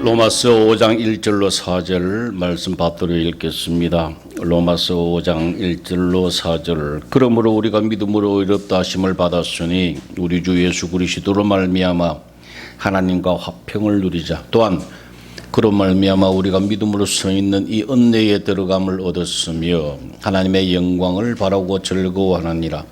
로마서 5장 1절로 4절 말씀 받도록 읽겠습니다. 로마서 5장 1절로 4절. 그러므로 우리가 믿음으로 의롭다 하심을 받았으니 우리 주 예수 그리스도로 말미암아 하나님과 화평을 누리자. 또한 그로 말미암아 우리가 믿음으로 서 있는 이 은혜에 들어감을 얻었으며 하나님의 영광을 바라고 즐거워하느니라.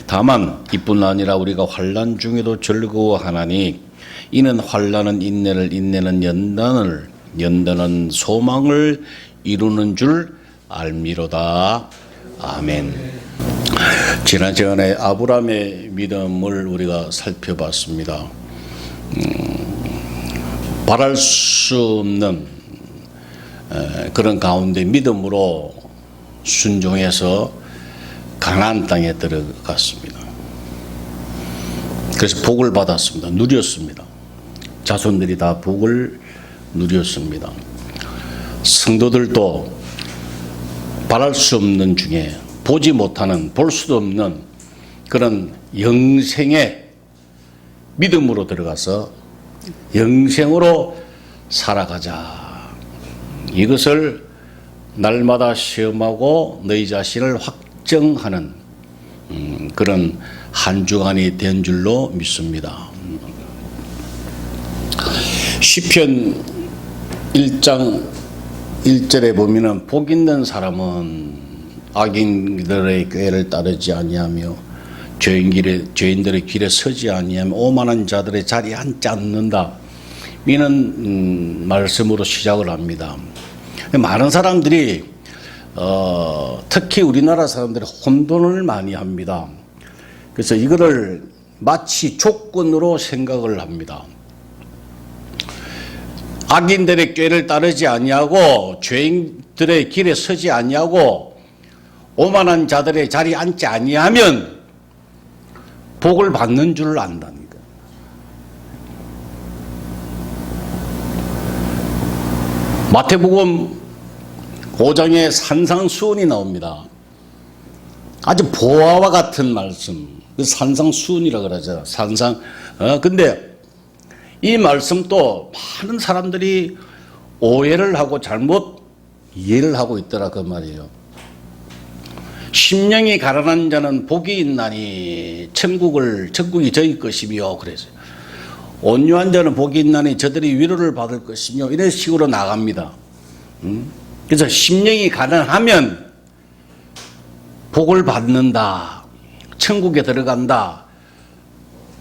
다만 이뿐 아니라 우리가 환난 중에도 즐거워하나니 이는 환난은 인내를, 인내는 연단을, 연단은 소망을 이루는 줄 알미로다. 아멘. 지난 시간에 아브라함의 믿음을 우리가 살펴봤습니다. 바랄 수 없는 그런 가운데 믿음으로 순종해서 가나안 땅에 들어갔습니다. 그래서 복을 받았습니다. 누렸습니다. 자손들이 다 복을 누렸습니다. 성도들도 바랄 수 없는 중에 보지 못하는, 볼 수도 없는 그런 영생의 믿음으로 들어가서 영생으로 살아가자. 이것을 날마다 시험하고 너희 자신을 확정하는 그런 한 주간이 된 줄로 믿습니다. 시편 1장 1절에 보면은 복 있는 사람은 악인들의 꾀를 따르지 아니하며 죄인들의 길에 서지 아니하며 오만한 자들의 자리에 앉지 않는다. 이는 말씀으로 시작을 합니다. 많은 사람들이 특히 우리나라 사람들이 혼돈을 많이 합니다. 그래서 이거를 마치 조건으로 생각을 합니다. 악인들의 꾀를 따르지 아니하고 죄인들의 길에 서지 아니하고 오만한 자들의 자리에 앉지 아니하면 복을 받는 줄 안다니까. 마태복음 5장에 산상수훈이 나옵니다. 아주 보화와 같은 말씀. 산상수훈이라고 그러죠. 근데 이 말씀도 많은 사람들이 오해를 하고 잘못 이해를 하고 있더라 그 말이에요. 심령이 가난한 자는 복이 있나니 천국이 저희 것이며 그래서요. 온유한 자는 복이 있나니 저들이 위로를 받을 것이며 이런 식으로 나갑니다. 그래서 심령이 가난하면 복을 받는다. 천국에 들어간다.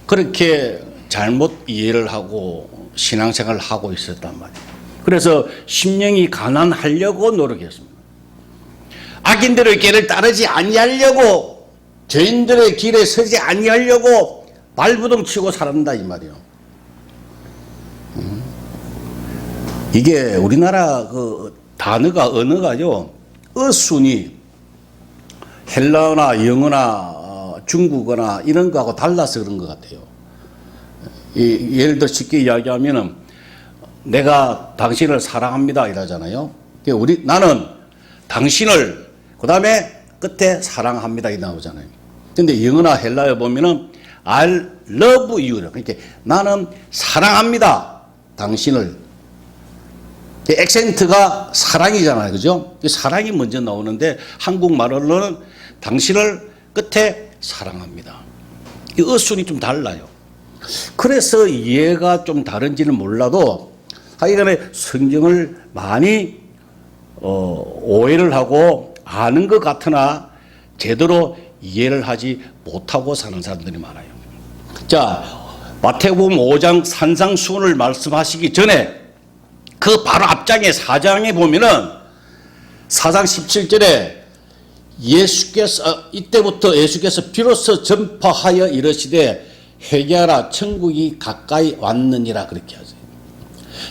그렇게 잘못 이해를 하고 신앙생활을 하고 있었단 말이에요. 그래서 심령이 가난하려고 노력했습니다. 악인들의 길을 따르지 아니하려고, 죄인들의 길에 서지 아니하려고 발부둥 치고 살았다 이 말이에요. 이게 우리나라 그 언어가요. 어순이 헬라어나 영어나 중국어나 이런 거하고 달라서 그런 것 같아요. 예를 들어 쉽게 이야기하면은 내가 당신을 사랑합니다 이러잖아요. 나는 당신을 그 다음에 끝에 사랑합니다 이 나오잖아요. 근데 영어나 헬라어 보면은 I love you. 그러니까 나는 사랑합니다 당신을. 액센트가 사랑이잖아요. 그죠? 사랑이 먼저 나오는데 한국말로는 당신을 끝에 사랑합니다. 이 어순이 좀 달라요. 그래서 이해가 좀 다른지는 몰라도 하여간에 성경을 많이 오해를 하고 아는 것 같으나 제대로 이해를 하지 못하고 사는 사람들이 많아요. 자, 마태복음 5장 산상수훈을 말씀하시기 전에 그 바로 앞장에 4장에 보면은 4장 17절에 이때부터 예수께서 비로소 전파하여 이르시되 회개하라 천국이 가까이 왔느니라 그렇게 하세요.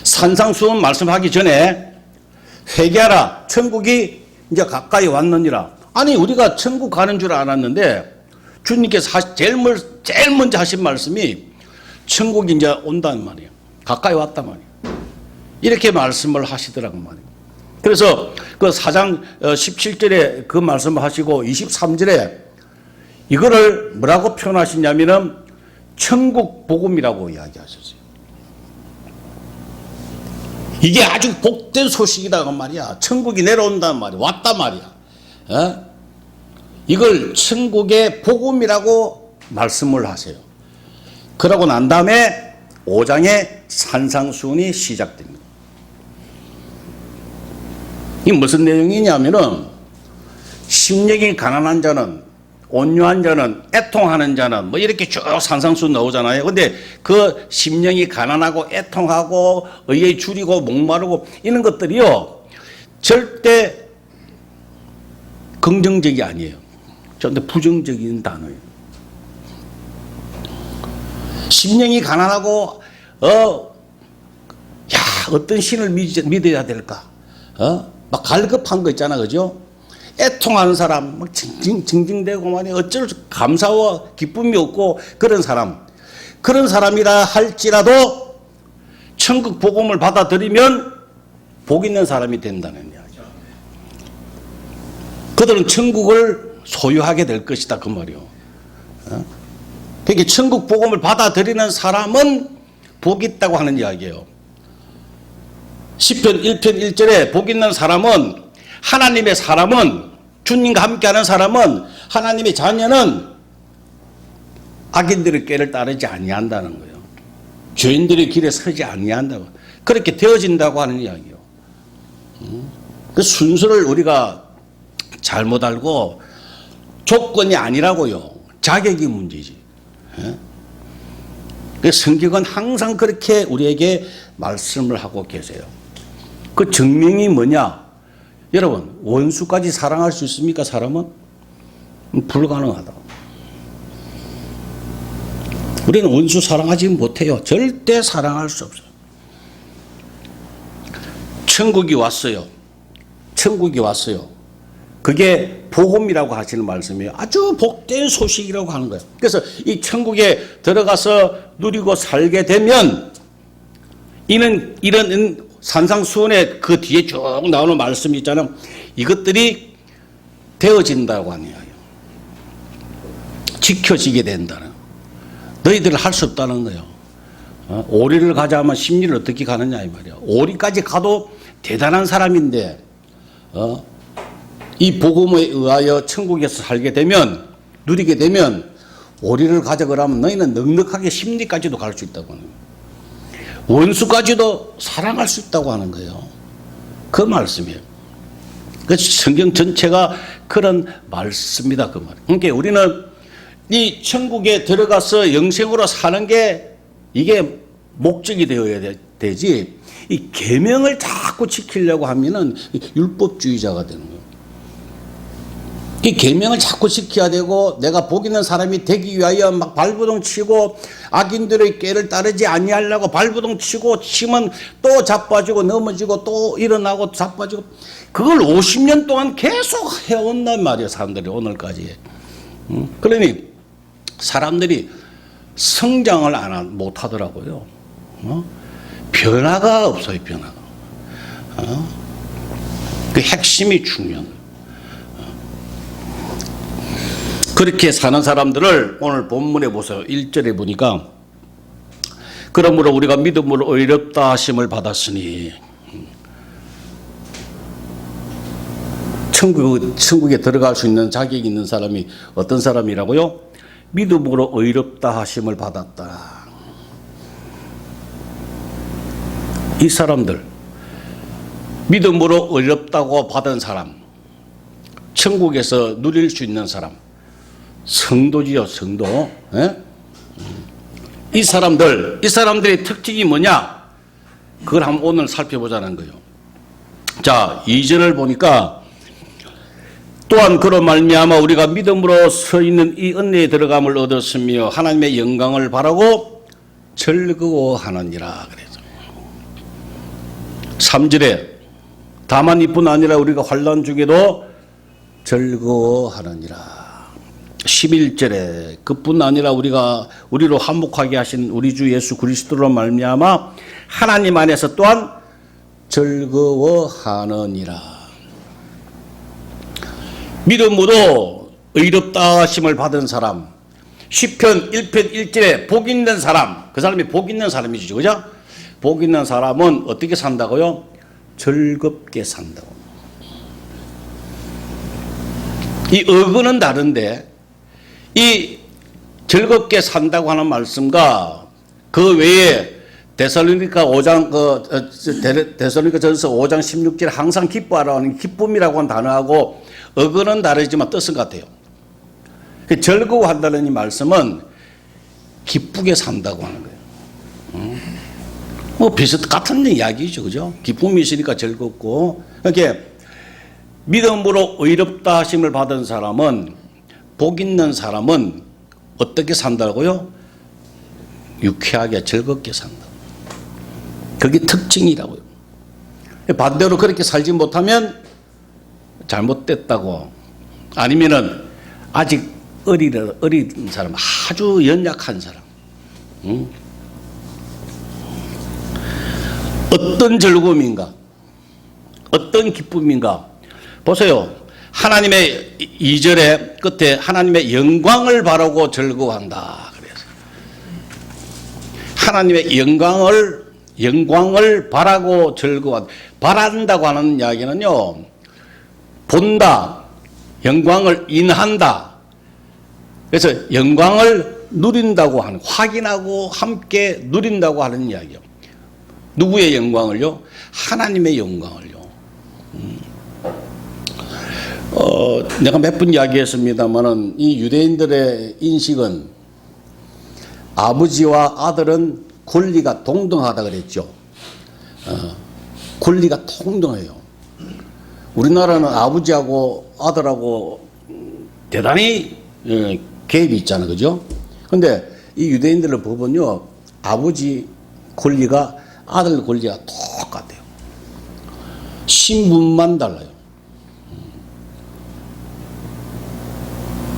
산상수훈 말씀하기 전에 회개하라 천국이 이제 가까이 왔느니라. 아니 우리가 천국 가는 줄 알았는데 주님께서 제일 먼저 하신 말씀이 천국이 이제 온다는 말이에요. 가까이 왔단 말이에요. 이렇게 말씀을 하시더라고 말이에요. 그래서 그 4장 17절에 그 말씀을 하시고 23절에 이거를 뭐라고 표현하시냐면은 천국 복음이라고 이야기하셨어요. 이게 아주 복된 소식이라고 말이야. 천국이 내려온단 말이야. 왔단 말이야. 어? 이걸 천국의 복음이라고 말씀을 하세요. 그러고 난 다음에 5장의 산상수훈이 시작됩니다. 이 무슨 내용이냐면은 심령이 가난한 자는, 온유한 자는, 애통하는 자는 뭐 이렇게 쭉 산상수훈 나오잖아요. 근데 그 심령이 가난하고 애통하고 의에 줄이고 목마르고 이런 것들이요 절대 긍정적이 아니에요. 절대 부정적인 단어예요. 심령이 가난하고 어떤 신을 믿어야 될까? 막 갈급한 거 있잖아, 그죠? 애통하는 사람, 막 징징대고 말이야. 어쩔 수 감사와 기쁨이 없고 그런 사람이라 할지라도 천국 복음을 받아들이면 복 있는 사람이 된다는 이야기죠. 그들은 천국을 소유하게 될 것이다, 그 말이요. 그러니까 천국 복음을 받아들이는 사람은 복이 있다고 하는 이야기예요. 시편 1편 1절에 복 있는 사람은, 하나님의 사람은, 주님과 함께하는 사람은, 하나님의 자녀는 악인들의 꾀를 따르지 아니한다는 거예요. 죄인들의 길에 서지 아니한다고. 그렇게 되어진다고 하는 이야기예요. 그 순서를 우리가 잘못 알고 조건이 아니라고요. 자격이 문제지. 성경은 항상 그렇게 우리에게 말씀을 하고 계세요. 그 증명이 뭐냐? 여러분, 원수까지 사랑할 수 있습니까, 사람은? 불가능하다. 우리는 원수 사랑하지 못해요. 절대 사랑할 수 없어요. 천국이 왔어요. 천국이 왔어요. 그게 복음이라고 하시는 말씀이에요. 아주 복된 소식이라고 하는 거예요. 그래서 이 천국에 들어가서 누리고 살게 되면 이런 산상수훈의 그 뒤에 쭉 나오는 말씀이 있잖아요. 이것들이 되어진다고 하네요. 지켜지게 된다는. 너희들은 할 수 없다는 거예요. 오리를 가자 하면 십리를 어떻게 가느냐 이 말이야. 오리까지 가도 대단한 사람인데 이 복음에 의하여 천국에서 살게 되면, 누리게 되면 오리를 가자 그러면 너희는 넉넉하게 십리까지도 갈 수 있다고 하는 거예요. 원수까지도 사랑할 수 있다고 하는 거예요. 그 말씀이에요. 그 성경 전체가 그런 말씀이다, 그 말이에요. 그러니까 우리는 이 천국에 들어가서 영생으로 사는 게 이게 목적이 되어야 되지, 이 계명을 자꾸 지키려고 하면은 율법주의자가 되는 거예요. 이 계명을 자꾸 지켜야 되고 내가 복 있는 사람이 되기 위하여 막 발부동 치고 악인들의 꾀를 따르지 아니하려고 발부동 치고 치면 또 자빠지고 넘어지고 또 일어나고 자빠지고, 그걸 50년 동안 계속 해온단 말이에요, 사람들이 오늘까지. 그러니 사람들이 성장을 못 하더라고요. 변화가 없어요, 변화가. 그 핵심이 중요한 거예요. 그렇게 사는 사람들을 오늘 본문에 보세요. 1절에 보니까 그러므로 우리가 믿음으로 의롭다 하심을 받았으니, 천국에 들어갈 수 있는 자격이 있는 사람이 어떤 사람이라고요? 믿음으로 의롭다 하심을 받았다. 이 사람들, 믿음으로 의롭다고 받은 사람, 천국에서 누릴 수 있는 사람, 성도지요, 성도. 이 사람들의 특징이 뭐냐? 그걸 한번 오늘 살펴보자는 거예요. 자, 2절을 보니까 또한 그로 말미암아 우리가 믿음으로 서 있는 이 은혜에 들어감을 얻었으며 하나님의 영광을 바라고 즐거워하느니라 그래서. 3절에 다만 이뿐 아니라 우리가 환난 중에도 즐거워하느니라. 11절에 그뿐 아니라 우리로 화목하게 하신 우리 주 예수 그리스도로 말미암아 하나님 안에서 또한 즐거워하느니라. 믿음으로 의롭다 하심을 받은 사람, 시편 1편 1절에 복 있는 사람, 그 사람이 복 있는 사람이죠, 그죠? 복 있는 사람은 어떻게 산다고요? 즐겁게 산다고. 이 어근은 다른데 이 즐겁게 산다고 하는 말씀과 그 외에 데살로니가 5장 데살로니가전서 5장 16절 항상 기뻐하라는 기쁨이라고 하는 단어하고 어근은 다르지만 뜻은 같아요. 즐거워한다는 이 말씀은 기쁘게 산다고 하는 거예요. 뭐 같은 이야기죠, 그죠? 기쁨이 있으니까 즐겁고. 이렇게 믿음으로 의롭다 하심을 받은 사람은, 복 있는 사람은 어떻게 산다고요? 유쾌하게 즐겁게 산다. 그게 특징이라고요. 반대로 그렇게 살지 못하면 잘못됐다고, 아니면은 아직 어린 사람, 아주 연약한 사람. 어떤 즐거움인가? 어떤 기쁨인가? 보세요. 하나님의 2절의 끝에 하나님의 영광을 바라고 즐거워한다. 그래서 하나님의 영광을 바라고 즐거워한다. 바란다고 하는 이야기는요, 본다, 영광을 인한다. 그래서 영광을 누린다고 하는, 확인하고 함께 누린다고 하는 이야기요. 누구의 영광을요? 하나님의 영광을요. 내가 몇 번 이야기했습니다만은 이 유대인들의 인식은 아버지와 아들은 권리가 동등하다 그랬죠. 권리가 동등해요. 우리나라는 아버지하고 아들하고 대단히 갭이 있잖아요, 그죠? 근데 이 유대인들의 법은요, 아버지 권리가 아들 권리가 똑같아요. 신분만 달라요.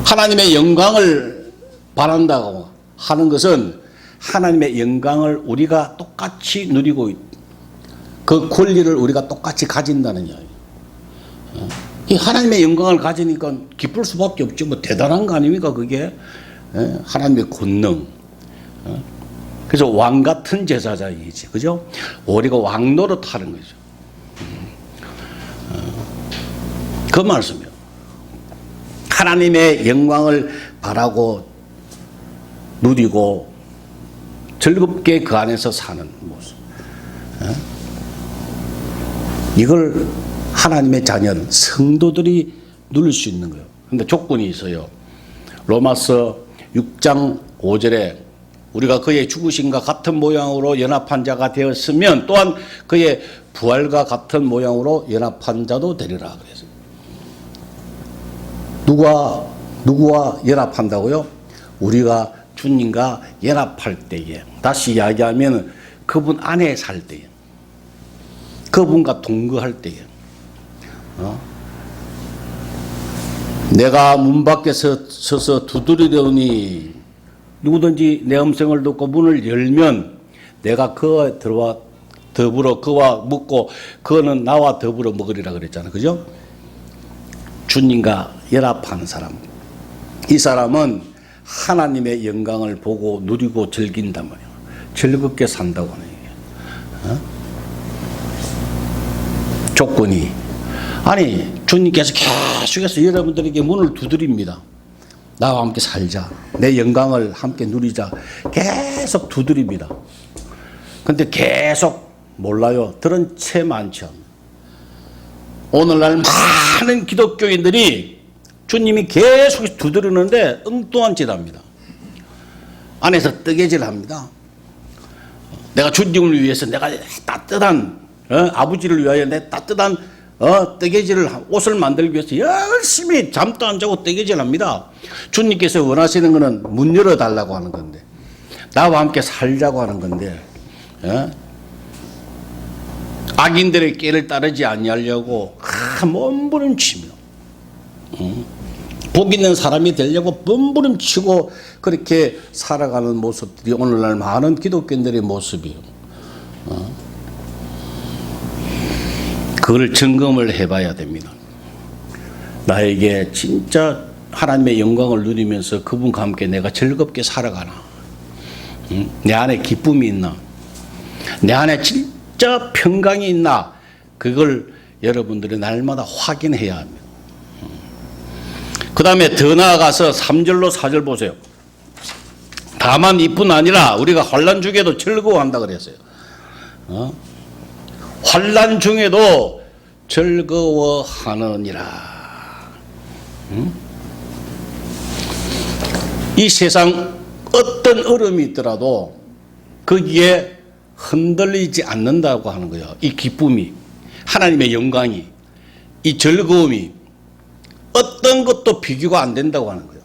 하나님의 영광을 바란다고 하는 것은 하나님의 영광을 우리가 똑같이 누리고 그 권리를 우리가 똑같이 가진다는 이야기예요. 이 하나님의 영광을 가지니까 기쁠 수밖에 없죠. 뭐 대단한 거 아닙니까 그게? 하나님의 권능. 그래서 왕 같은 제사장이지, 그죠? 우리가 왕 노릇하는 거죠. 그 말씀이요. 하나님의 영광을 바라고 누리고 즐겁게 그 안에서 사는 모습. 이걸 하나님의 자녀는 성도들이 누릴 수 있는 거예요. 그런데 조건이 있어요. 로마서 6장 5절에 우리가 그의 죽으심과 같은 모양으로 연합한 자가 되었으면 또한 그의 부활과 같은 모양으로 연합한 자도 되리라. 그래서 누구와 연합한다고요? 우리가 주님과 연합할 때에, 다시 이야기하면 그분 안에 살 때에, 그분과 동거할 때에, 내가 문 밖에 서서 두드리려니 누구든지 내 음성을 듣고 문을 열면 내가 그와 들어와 더불어 그와 먹고 그는 나와 더불어 먹으리라 그랬잖아요, 그죠? 주님과 연합하는 사람, 이 사람은 하나님의 영광을 보고 누리고 즐긴단 말이에요. 즐겁게 산다고 하는 얘기예요. 조건이, 아니 주님께서 계속해서 여러분들에게 문을 두드립니다. 나와 함께 살자, 내 영광을 함께 누리자, 계속 두드립니다. 근데 계속 몰라요. 들은 채 많죠. 오늘날 많은 기독교인들이 주님이 계속 두드리는데 엉뚱한 짓 합니다. 안에서 뜨개질 합니다. 내가 주님을 위해서 내가 따뜻한 아버지를 위하여 내 따뜻한 뜨개질을 옷을 만들기 위해서 열심히 잠도 안 자고 뜨개질 합니다. 주님께서 원하시는 것은 문 열어달라고 하는 건데, 나와 함께 살자고 하는 건데, 악인들의 길을 따르지 아니하려고 몸부림칩니다. 복 있는 사람이 되려고 몸부림치고 그렇게 살아가는 모습들이 오늘날 많은 기독교인들의 모습이에요. 그걸 점검을 해봐야 됩니다. 나에게 진짜 하나님의 영광을 누리면서 그분과 함께 내가 즐겁게 살아가나? 내 안에 기쁨이 있나? 내 안에 진짜 평강이 있나, 그걸 여러분들이 날마다 확인해야 합니다. 그 다음에 더 나아가서 3절로 4절 보세요. 다만 이뿐 아니라 우리가 환난 중에도 즐거워한다 그랬어요. 환난 중에도 즐거워하느니라. 이 세상 어떤 어려움이 있더라도 거기에 흔들리지 않는다고 하는 거예요. 이 기쁨이, 하나님의 영광이, 이 즐거움이 어떤 것도 비교가 안 된다고 하는 거예요.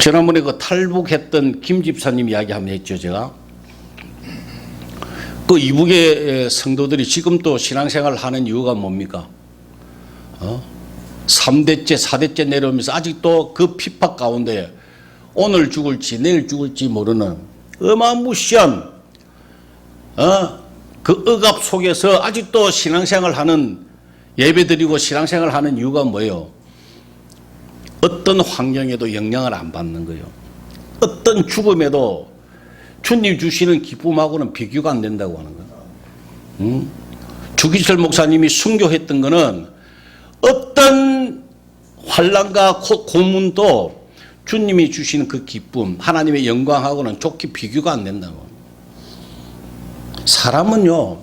지난번에 그 탈북했던 김 집사님 이야기 한번 했죠, 제가. 그 이북의 성도들이 지금 또 신앙생활을 하는 이유가 뭡니까? 3대째, 4대째 내려오면서 아직도 그 핍박 가운데 오늘 죽을지 내일 죽을지 모르는 어마무시한 그 억압 속에서 아직도 신앙생활을 하는, 예배드리고 신앙생활을 하는 이유가 뭐예요? 어떤 환경에도 영향을 안 받는 거예요. 어떤 죽음에도 주님 주시는 기쁨하고는 비교가 안 된다고 하는 거예요. 주기철 목사님이 순교했던 거는 어떤 환난과 고문도 주님이 주시는 그 기쁨, 하나님의 영광하고는 좋게 비교가 안 된다고. 사람은요,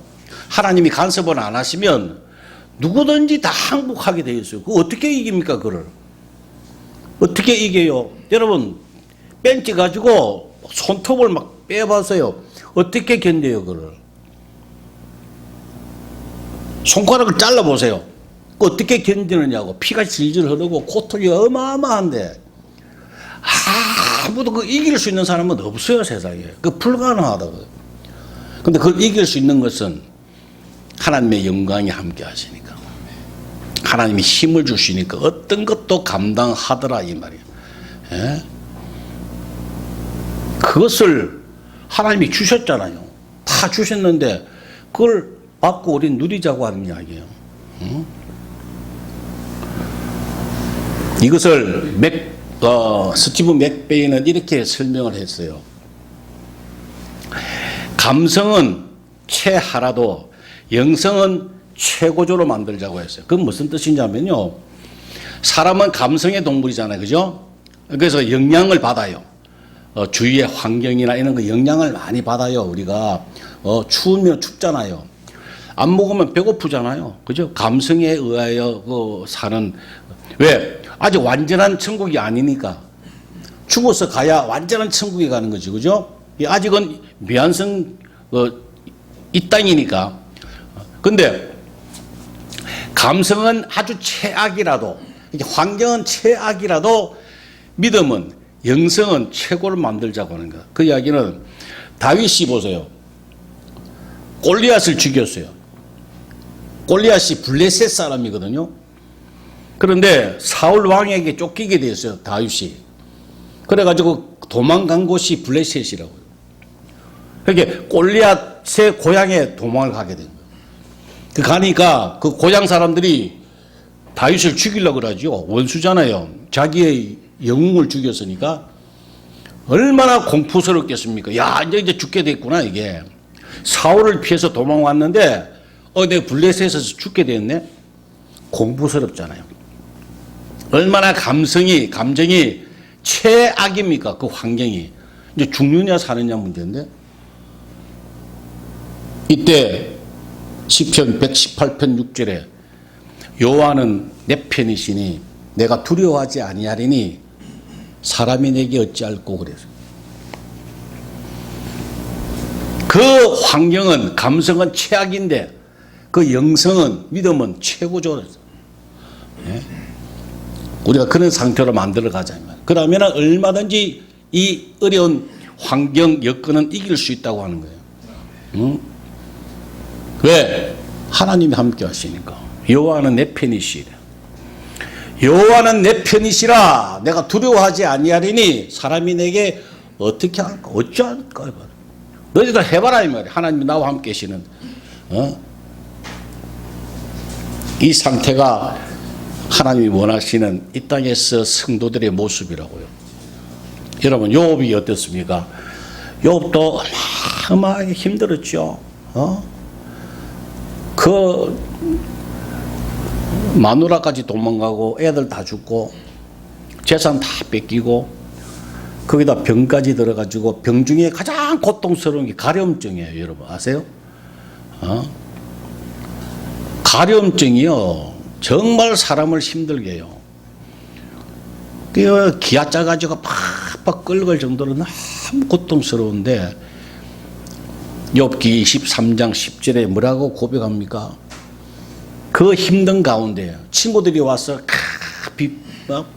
하나님이 간섭을 안 하시면 누구든지 다 항복하게 되어 있어요. 그거 어떻게 이깁니까, 그걸? 어떻게 이겨요? 여러분, 벤치 가지고 손톱을 막 빼봐서요. 어떻게 견뎌요, 그걸? 손가락을 잘라보세요. 어떻게 견디느냐고. 피가 질질 흐르고 고통이 어마어마한데 아무도 그 이길 수 있는 사람은 없어요, 세상에. 그 불가능하다고. 근데 그걸 이길 수 있는 것은 하나님의 영광이 함께 하시니까. 하나님이 힘을 주시니까 어떤 것도 감당하더라, 이 말이에요. 예? 그것을 하나님이 주셨잖아요. 다 주셨는데 그걸 받고 우린 누리자고 하는 이야기예요. 이것을 스티브 맥베이는 이렇게 설명을 했어요. 감성은 최하라도 영성은 최고조로 만들자고 했어요. 그건 무슨 뜻이냐면요, 사람은 감성의 동물이잖아요, 그죠? 그래서 영향을 받아요. 주위의 환경이나 이런 거 영향을 많이 받아요. 우리가 추우면 춥잖아요. 안 먹으면 배고프잖아요, 그죠? 감성에 의하여 사는, 왜? 아직 완전한 천국이 아니니까. 죽어서 가야 완전한 천국에 가는 거지, 그죠? 아직은 미완성 이 땅이니까. 근데 감성은 아주 최악이라도, 환경은 최악이라도 믿음은, 영성은 최고를 만들자고 하는 거야. 그 이야기는 다윗이 보세요. 골리앗을 죽였어요. 골리앗이 블레셋 사람이거든요. 그런데 사울 왕에게 쫓기게 되었어요, 다윗이. 그래가지고 도망간 곳이 블레셋이라고요. 그러니까 골리앗의 고향에 도망을 가게 된 거예요. 그 가니까 그 고향 사람들이 다윗을 죽이려고 그러죠. 원수잖아요. 자기의 영웅을 죽였으니까 얼마나 공포스럽겠습니까? 야, 이제 죽게 됐구나, 이게. 사울을 피해서 도망왔는데 내가 블레셋에서 죽게 됐네. 공포스럽잖아요. 얼마나 감정이 최악입니까? 그 환경이. 이제 죽느냐 사느냐 문제인데, 이때 시편 118편 6절에 여호와는 내 편이시니 내가 두려워하지 아니하리니 사람이 내게 어찌할꼬 그랬어요. 그 환경은, 감성은 최악인데 그 영성은, 믿음은 최고죠. 예? 우리가 그런 상태로 만들어 가자. 그러면 얼마든지 이 어려운 환경, 여건은 이길 수 있다고 하는 거예요. 응? 왜? 하나님이 함께 하시니까. 여호와는 내 편이시라. 여호와는 내 편이시라. 내가 두려워하지 아니하리니 사람이 내게 어떻게 할까? 어찌할까? 너희들 해봐라, 이 말이야. 하나님이 나와 함께 계시는. 이 상태가 하나님이 원하시는 이 땅에서 성도들의 모습이라고요. 여러분 욥이 어땠습니까? 욥도 어마어마하게 힘들었죠. 그 마누라까지 도망가고 애들 다 죽고 재산 다 뺏기고 거기다 병까지 들어가지고 병 중에 가장 고통스러운 게 가려움증이에요. 여러분 아세요? 가려움증이요 정말 사람을 힘들게 해요. 그 기아 짜가지고 팍팍 끓을 정도로 너무 고통스러운데 욥기 23장 10절에 뭐라고 고백합니까? 그 힘든 가운데 친구들이 와서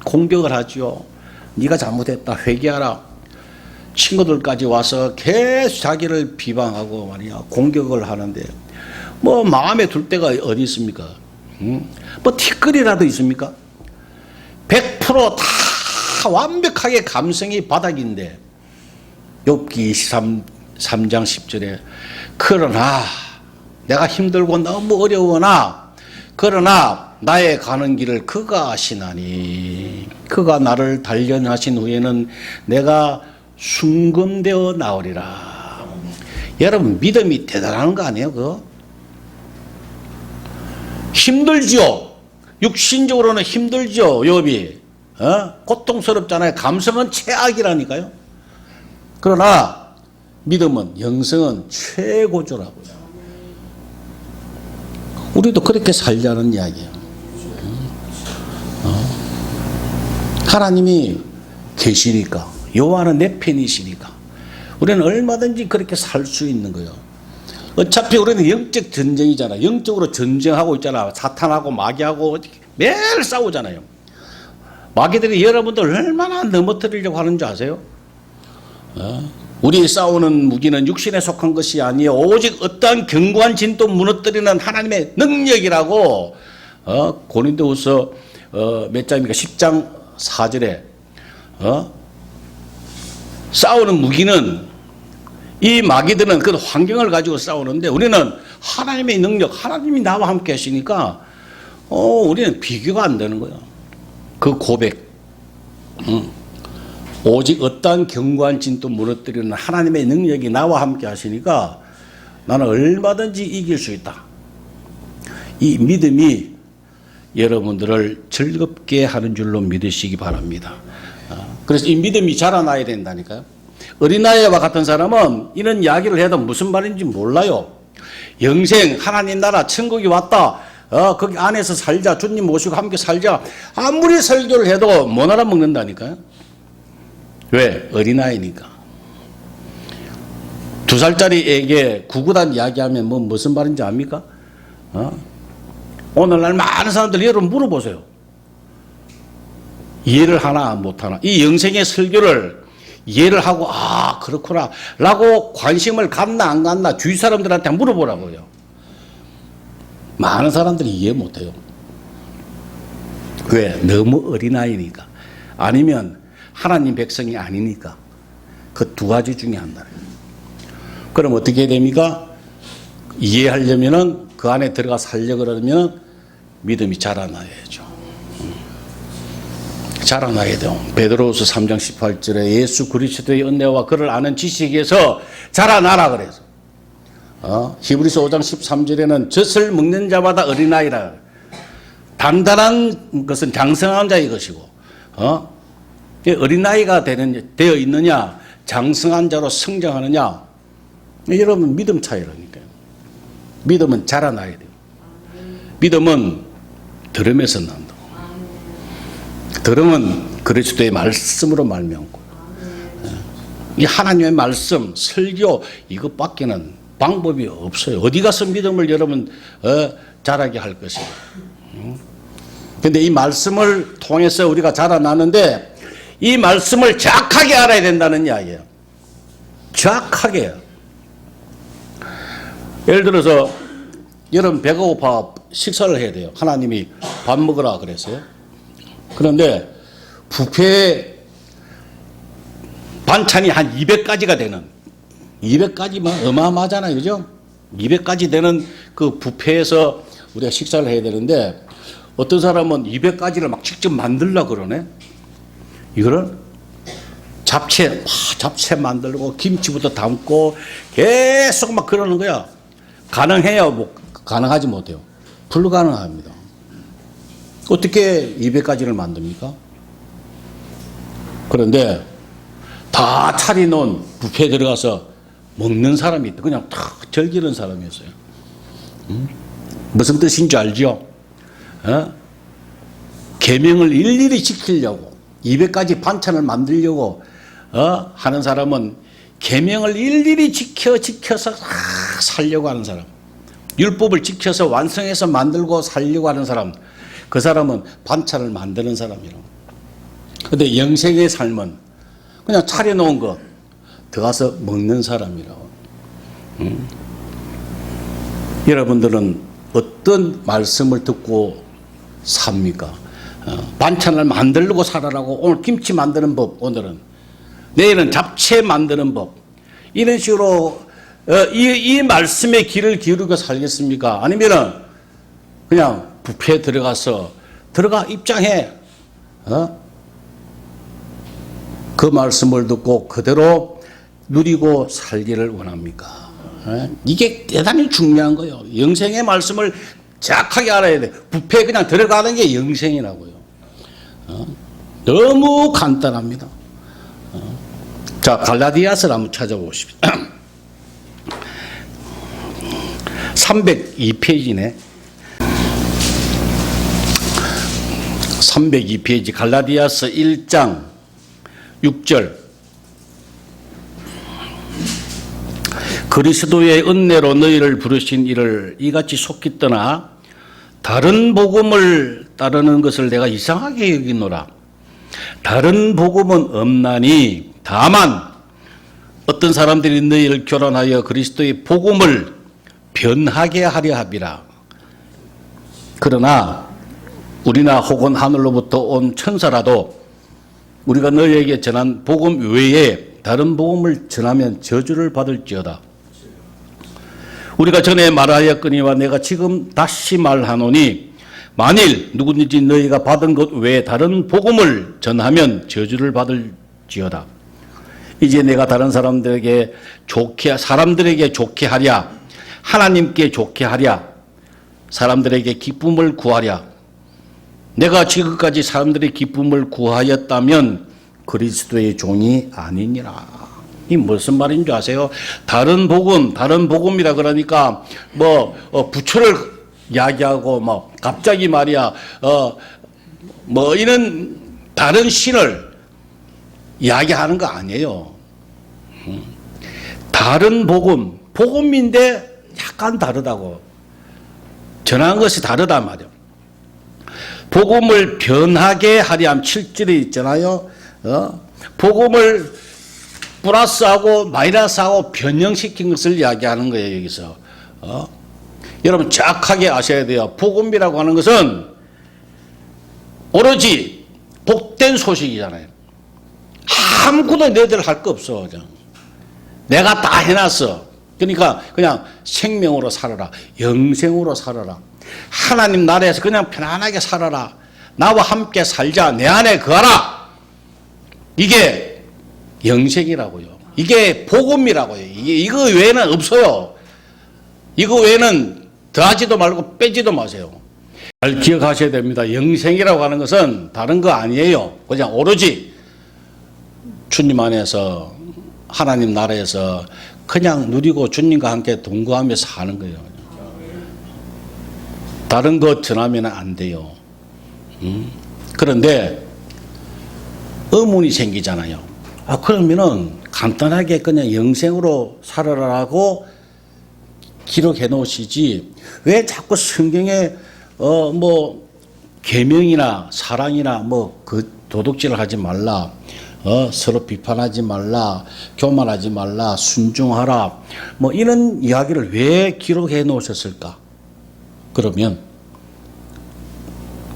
공격을 하죠. 네가 잘못했다 회개하라. 친구들까지 와서 계속 자기를 비방하고 말이야 공격을 하는데 뭐 마음에 둘 데가 어디 있습니까? 뭐 티끌이라도 있습니까? 100% 다 완벽하게 감성이 바닥인데 욥기 23장 10절에 그러나 내가 힘들고 너무 어려우나 그러나 나의 가는 길을 그가 아시나니 그가 나를 단련하신 후에는 내가 순금되어 나오리라. 여러분 믿음이 대단한 거 아니에요? 그거? 힘들죠. 육신적으로는 힘들죠. 욥이 고통스럽잖아요. 감성은 최악이라니까요. 그러나 믿음은 영성은 최고조라고요. 우리도 그렇게 살자는 이야기예요. 하나님이 계시니까 여호와는 내 편이시니까 우리는 얼마든지 그렇게 살 수 있는 거예요. 어차피 우리는 영적 전쟁이잖아요. 영적으로 전쟁하고 있잖아. 사탄하고 마귀하고 매일 싸우잖아요. 마귀들이 여러분들 얼마나 넘어뜨리려고 하는 줄 아세요? 우리 싸우는 무기는 육신에 속한 것이 아니에요. 오직 어떠한 견고한 진도 무너뜨리는 하나님의 능력이라고 고린도후서 몇 장입니까? 10장 4절에 싸우는 무기는 이 마귀들은 그 환경을 가지고 싸우는데 우리는 하나님의 능력, 하나님이 나와 함께 하시니까 우리는 비교가 안 되는 거예요. 그 고백. 오직 어떠한 견고한 진도 무너뜨리는 하나님의 능력이 나와 함께 하시니까 나는 얼마든지 이길 수 있다. 이 믿음이 여러분들을 즐겁게 하는 줄로 믿으시기 바랍니다. 그래서 이 믿음이 자라나야 된다니까요. 어린아이와 같은 사람은 이런 이야기를 해도 무슨 말인지 몰라요. 영생, 하나님 나라, 천국이 왔다. 거기 안에서 살자. 주님 모시고 함께 살자. 아무리 설교를 해도 못 알아먹는다니까요. 왜? 어린아이니까. 2살짜리 애에게 구구단 이야기하면 무슨 말인지 압니까? 오늘날 많은 사람들이 여러분 물어보세요. 이해를 하나 못하나. 이 영생의 설교를 이해를 하고 그렇구나 라고 관심을 갖나 안 갖나 주위 사람들한테 물어보라고요. 많은 사람들이 이해 못해요. 왜? 너무 어린아이니까. 아니면 하나님 백성이 아니니까. 그 두 가지 중에 하나예요. 그럼 어떻게 됩니까? 이해하려면은 그 안에 들어가 살려고 그러면 믿음이 자라나야죠. 자라나야 돼요. 베드로후서 3장 18절에 예수 그리스도의 은혜와 그를 아는 지식에서 자라나라 그래서. 히브리서 5장 13절에는 젖을 먹는 자마다 어린아이라. 단단한 것은 장성한 자의 것이고, 어린아이가 되어 있느냐, 장성한 자로 성장하느냐, 여러분 믿음 차이라니까요. 믿음은 자라나야 돼요. 믿음은 들음에서 난다. 들음은 그리스도의 말씀으로 말미암고, 이 하나님의 말씀, 설교 이것밖에는 방법이 없어요. 어디 가서 믿음을 여러분 자라게 할 것이에요. 그런데 이 말씀을 통해서 우리가 자라나는데 이 말씀을 정확하게 알아야 된다는 이야기예요. 정확하게. 예를 들어서 여러분 배가 고파 식사를 해야 돼요. 하나님이 밥 먹으라 그랬어요. 그런데 뷔페에 반찬이 한 200가지가 되는, 200가지면 어마어마하잖아요. 그죠? 200가지 되는 그 뷔페에서 우리가 식사를 해야 되는데 어떤 사람은 200가지를 막 직접 만들려고 그러네. 이거를 잡채 만들고 김치부터 담고 계속 막 그러는 거야. 가능해요? 뭐 가능하지 못해요. 불가능합니다. 어떻게 200가지를 만듭니까? 그런데 다 차려놓은 뷔페에 들어가서 먹는 사람이 있다. 그냥 탁 즐기는 사람이었어요. 무슨 뜻인지 알죠? 계명을 일일이 지키려고 200가지 반찬을 만들려고 하는 사람은 계명을 일일이 지켜서 살려고 하는 사람, 율법을 지켜서 완성해서 만들고 살려고 하는 사람, 그 사람은 반찬을 만드는 사람이라고. 그런데 영생의 삶은 그냥 차려놓은 거 들어가서 먹는 사람이라고. 여러분들은 어떤 말씀을 듣고 삽니까? 반찬을 만들고 살아라고. 오늘 김치 만드는 법, 오늘은 내일은 잡채 만드는 법, 이런 식으로 이 말씀에 귀를 기울이고 살겠습니까? 아니면은 그냥 뷔페에 들어가 입장해 그 말씀을 듣고 그대로 누리고 살기를 원합니까? 이게 대단히 중요한 거예요. 영생의 말씀을 정확하게 알아야 돼. 뷔페에 그냥 들어가는 게 영생이라고요. 너무 간단합니다. 자, 갈라디아서를 한번 찾아보십시오. 302페이지네. 302페이지 갈라디아서 1장 6절. 그리스도의 은혜로 너희를 부르신 이를 이같이 속히 떠나 다른 복음을 따르는 것을 내가 이상하게 여기노라. 다른 복음은 없나니 다만 어떤 사람들이 너희를 교란하여 그리스도의 복음을 변하게 하려 함이라. 그러나 우리나 혹은 하늘로부터 온 천사라도 우리가 너희에게 전한 복음 외에 다른 복음을 전하면 저주를 받을지어다. 우리가 전에 말하였거니와 내가 지금 다시 말하노니 만일 누구든지 너희가 받은 것 외에 다른 복음을 전하면 저주를 받을지어다. 이제 내가 다른 사람들에게 좋게 하랴, 하나님께 좋게 하랴, 사람들에게 기쁨을 구하랴. 내가 지금까지 사람들의 기쁨을 구하였다면 그리스도의 종이 아니니라. 이 무슨 말인 줄 아세요? 다른 복음이라 그러니까 부처를 이야기하고 갑자기 말이야 이런 다른 신을 이야기하는 거 아니에요. 다른 복음인데 약간 다르다고. 전한 것이 다르다 말이에요. 복음을 변하게 하렴 7절에 있잖아요. 복음을 플러스하고 마이너스하고 변형시킨 것을 이야기하는 거예요, 여기서. 여러분 정확하게 아셔야 돼요. 복음이라고 하는 것은 오로지 복된 소식이잖아요. 아무것도 너희들 할 거 없어. 그냥. 내가 다 해놨어. 그러니까 그냥 생명으로 살아라. 영생으로 살아라. 하나님 나라에서 그냥 편안하게 살아라. 나와 함께 살자. 내 안에 거하라. 이게 영생이라고요. 이게 복음이라고요. 이거 외에는 없어요. 이거 외에는 더하지도 말고 빼지도 마세요. 잘 기억하셔야 됩니다. 영생이라고 하는 것은 다른 거 아니에요. 그냥 오로지 주님 안에서 하나님 나라에서 그냥 누리고 주님과 함께 동거하며 사는 거예요. 다른 것 전하면 안 돼요. 그런데 의문이 생기잖아요. 그러면은 간단하게 그냥 영생으로 살아라라고 기록해 놓으시지 왜 자꾸 성경에 계명이나 사랑이나 그 도둑질을 하지 말라, 서로 비판하지 말라, 교만하지 말라, 순종하라, 이런 이야기를 왜 기록해 놓으셨을까? 그러면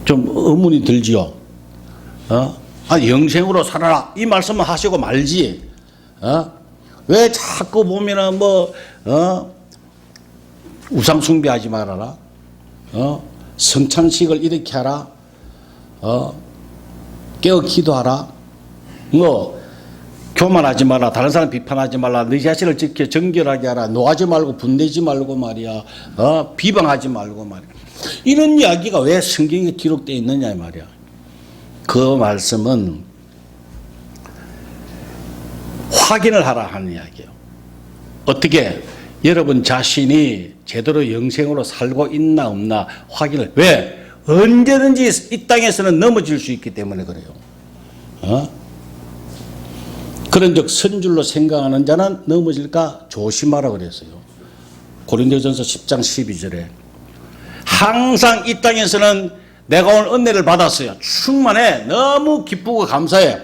좀 의문이 들지요. 영생으로 살아라 이 말씀을 하시고 말지. 왜 자꾸 보면은 우상 숭배하지 말아라. 성찬식을 이렇게 하라. 깨어 기도하라. 교만하지 마라. 다른 사람 비판하지 말라. 네 자신을 지켜 정결하게 하라. 노하지 말고 분내지 말고 말이야. 비방하지 말고 말이야. 이런 이야기가 왜 성경에 기록되어 있느냐 말이야. 그 말씀은 확인을 하라 하는 이야기예요. 어떻게 여러분 자신이 제대로 영생으로 살고 있나 없나 확인을. 왜? 언제든지 이 땅에서는 넘어질 수 있기 때문에 그래요. 그런즉 선줄로 생각하는 자는 넘어질까 조심하라 그랬어요. 고린도전서 10장 12절에 항상 이 땅에서는 내가 오늘 은혜를 받았어요. 충만해. 너무 기쁘고 감사해.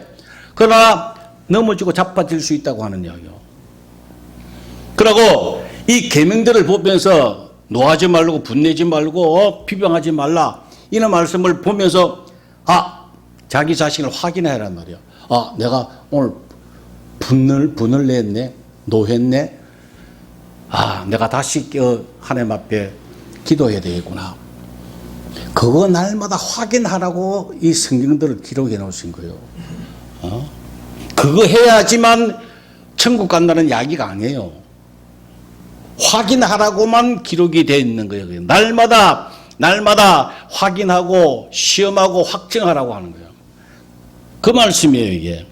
그러나 넘어지고 자빠질 수 있다고 하는 이야기요. 그러고 이 계명들을 보면서 노하지 말고 분내지 말고 비방하지 말라 이런 말씀을 보면서 자기 자신을 확인해란 말이야. 내가 오늘 분을 냈네, 노했네. 내가 다시 하나님 앞에 기도해야 되겠구나. 그거 날마다 확인하라고 이 성경들을 기록해 놓으신 거예요. 그거 해야지만 천국 간다는 이야기가 아니에요. 확인하라고만 기록이 되어 있는 거예요. 날마다 확인하고 시험하고 확증하라고 하는 거예요. 그 말씀이에요, 이게.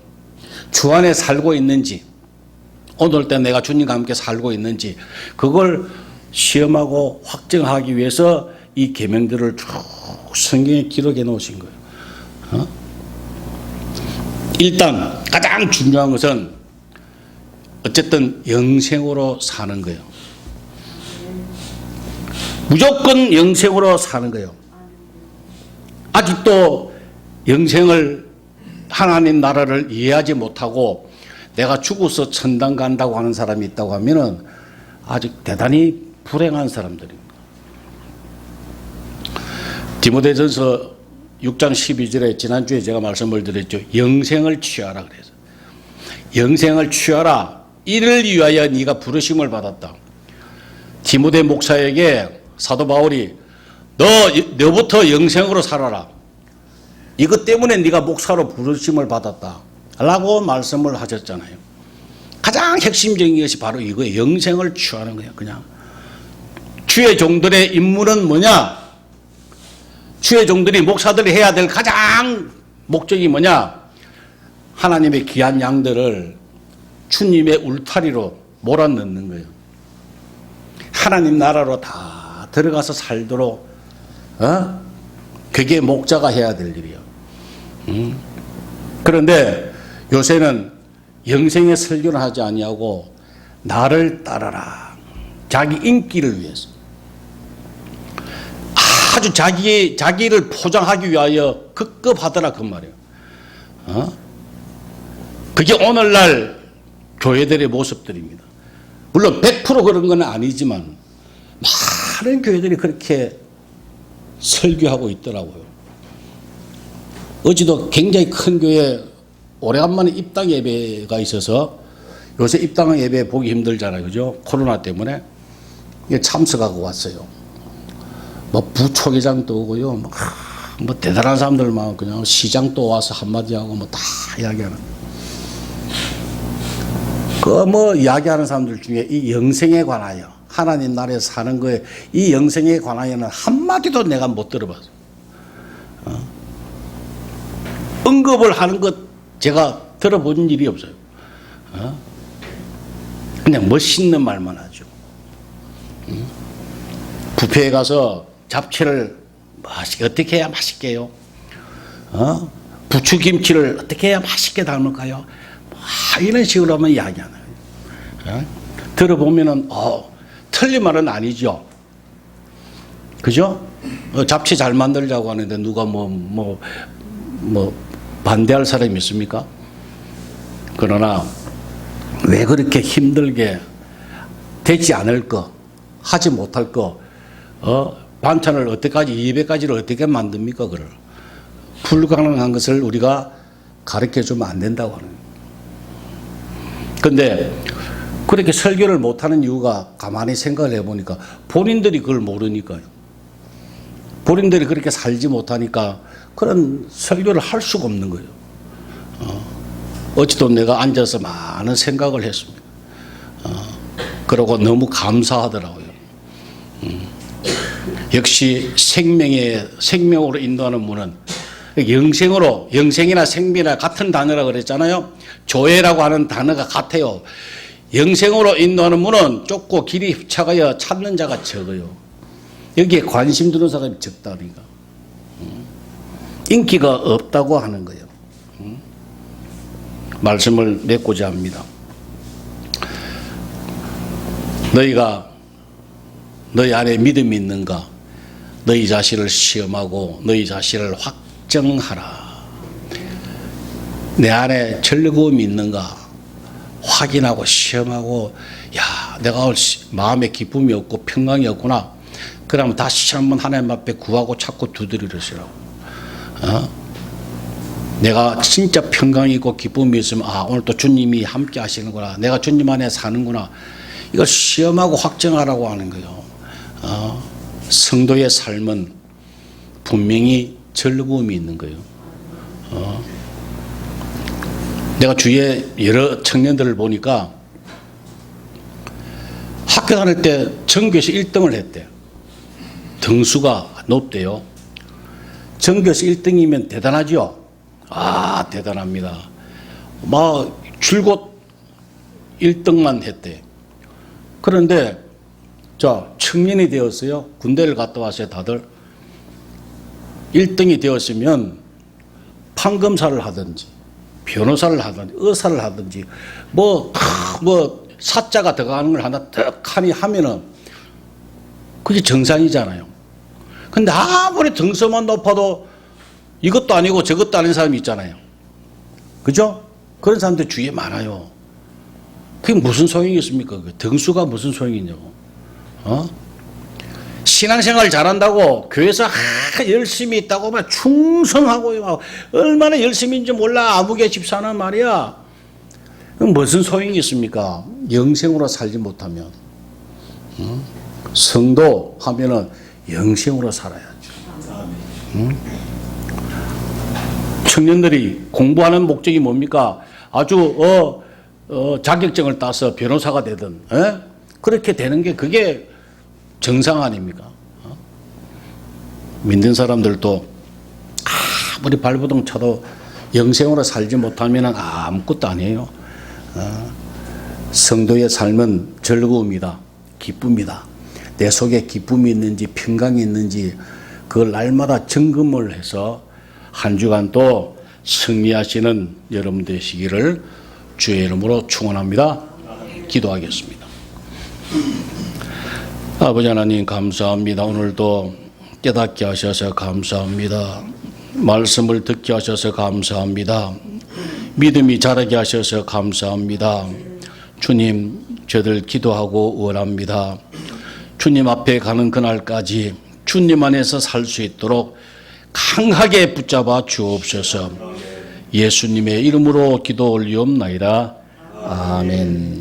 주 안에 살고 있는지, 오늘때 내가 주님과 함께 살고 있는지, 그걸 시험하고 확증하기 위해서 이 계명들을 쭉 성경에 기록해 놓으신 거예요. 일단 가장 중요한 것은 어쨌든 영생으로 사는 거예요. 무조건 영생으로 사는 거예요. 아직도 영생을 하나님 나라를 이해하지 못하고 내가 죽어서 천당 간다고 하는 사람이 있다고 하면은 아직 대단히 불행한 사람들입니다. 디모데전서 6장 12절에 지난주에 제가 말씀을 드렸죠. 영생을 취하라 그래서. 영생을 취하라. 이를 위하여 네가 부르심을 받았다. 디모데 목사에게 사도 바울이 너부터 영생으로 살아라. 이것 때문에 네가 목사로 부르심을 받았다. 라고 말씀을 하셨잖아요. 가장 핵심적인 것이 바로 이거예요. 영생을 취하는 거예요. 그냥. 주의 종들의 임무는 뭐냐? 주의 종들이 목사들이 해야 될 가장 목적이 뭐냐? 하나님의 귀한 양들을 주님의 울타리로 몰아넣는 거예요. 하나님 나라로 다 들어가서 살도록 그게 목자가 해야 될 일이에요. 그런데 요새는 영생의 설교를 하지 아니하고 나를 따라라. 자기 인기를 위해서. 아주 자기를 포장하기 위하여 급급하더라 그 말이에요. 그게 오늘날 교회들의 모습들입니다. 물론 100% 그런 건 아니지만 많은 교회들이 그렇게 설교하고 있더라고요. 어제도 굉장히 큰 교회 오래간만에 입당 예배가 있어서 요새 입당 예배 보기 힘들잖아요. 그죠? 코로나 때문에 참석하고 왔어요. 부초계장도 오고요. 뭐 대단한 사람들만 그냥 시장도 와서 한마디 하고 다 이야기하는. 이야기하는 사람들 중에 이 영생에 관하여 하나님 나라에서 사는 거에 이 영생에 관하여는 한마디도 내가 못 들어봤어요. 언급을 하는 것 제가 들어본 일이 없어요. 그냥 멋있는 말만 하죠. 뷔페에 가서 잡채를 어떻게 해야 맛있게요? 부추김치를 어떻게 해야 맛있게 담을까요? 이런 식으로 하면 이야기하나요? 들어보면은 틀린 말은 아니죠. 그죠? 잡채 잘 만들자고 하는데 누가 반대할 사람이 있습니까? 그러나 왜 그렇게 힘들게 되지 않을 거, 하지 못할 거, 반찬을 어떻게까지 200가지를 어떻게 만듭니까? 그걸 불가능한 것을 우리가 가르쳐 주면 안 된다고 하는. 근데 그렇게 설교를 못하는 이유가 가만히 생각을 해보니까 본인들이 그걸 모르니까요. 본인들이 그렇게 살지 못하니까 그런 설교를 할 수가 없는 거예요. 어찌도 내가 앉아서 많은 생각을 했습니다. 그러고 너무 감사하더라고요. 역시 생명으로 인도하는 문은 영생이나 생명이나 같은 단어라 그랬잖아요. 조회라고 하는 단어가 같아요. 영생으로 인도하는 문은 좁고 길이 차가여 찾는 자가 적어요. 여기에 관심 두는 사람이 적다니까. 인기가 없다고 하는 거예요. 말씀을 맺고자 합니다. 너희가 너희 안에 믿음이 있는가? 너희 자신을 시험하고 너희 자신을 확정하라. 내 안에 즐거움이 있는가? 확인하고 시험하고, 야, 내가 마음에 기쁨이 없고 평강이 없구나. 그러면 다시 한번 하나님 앞에 구하고 찾고 두드리시라고. 내가 진짜 평강이 있고 기쁨이 있으면, 아, 오늘 또 주님이 함께 하시는구나. 내가 주님 안에 사는구나. 이걸 시험하고 확정하라고 하는 거예요. 성도의 삶은 분명히 즐거움이 있는 거예요. 내가 주위에 여러 청년들을 보니까 학교 다닐 때 전교에서 1등을 했대요. 등수가 높대요. 전교에서 1등이면 대단하죠? 아, 대단합니다. 막 줄곧 1등만 했대. 그런데 자, 청년이 되었어요. 군대를 갔다 왔어요, 다들. 1등이 되었으면 판검사를 하든지 변호사를 하든지 의사를 하든지 뭐 사자가 들어가는 걸 하나 턱하니 하면은 그게 정상이잖아요. 근데 아무리 등수만 높아도 이것도 아니고 저것도 아닌 사람이 있잖아요. 그죠? 그런 사람들 주위에 많아요. 그게 무슨 소용이 있습니까? 등수가 무슨 소용이냐고. 신앙생활 잘한다고 교회에서 열심히 있다고 막 충성하고 막 얼마나 열심히인지 몰라 아무개 집사는 말이야. 그럼 무슨 소용이 있습니까? 영생으로 살지 못하면. 성도 하면은 영생으로 살아야죠. 청년들이 공부하는 목적이 뭡니까? 아주 자격증을 따서 변호사가 되든 그렇게 되는 게 그게 정상 아닙니까? 믿는 사람들도 아무리 발버둥 쳐도 영생으로 살지 못하면 아무것도 아니에요. 성도의 삶은 즐거움이다. 기쁨이다. 내 속에 기쁨이 있는지 평강이 있는지 그걸 날마다 점검을 해서 한 주간 또 승리하시는 여러분 되시기를 주의 이름으로 축원합니다. 기도하겠습니다. 아버지 하나님 감사합니다. 오늘도 깨닫게 하셔서 감사합니다. 말씀을 듣게 하셔서 감사합니다. 믿음이 자라게 하셔서 감사합니다. 주님, 저들 기도하고 원합니다. 주님 앞에 가는 그날까지 주님 안에서 살 수 있도록 강하게 붙잡아 주옵소서. 예수님의 이름으로 기도 올리옵나이다. 아멘.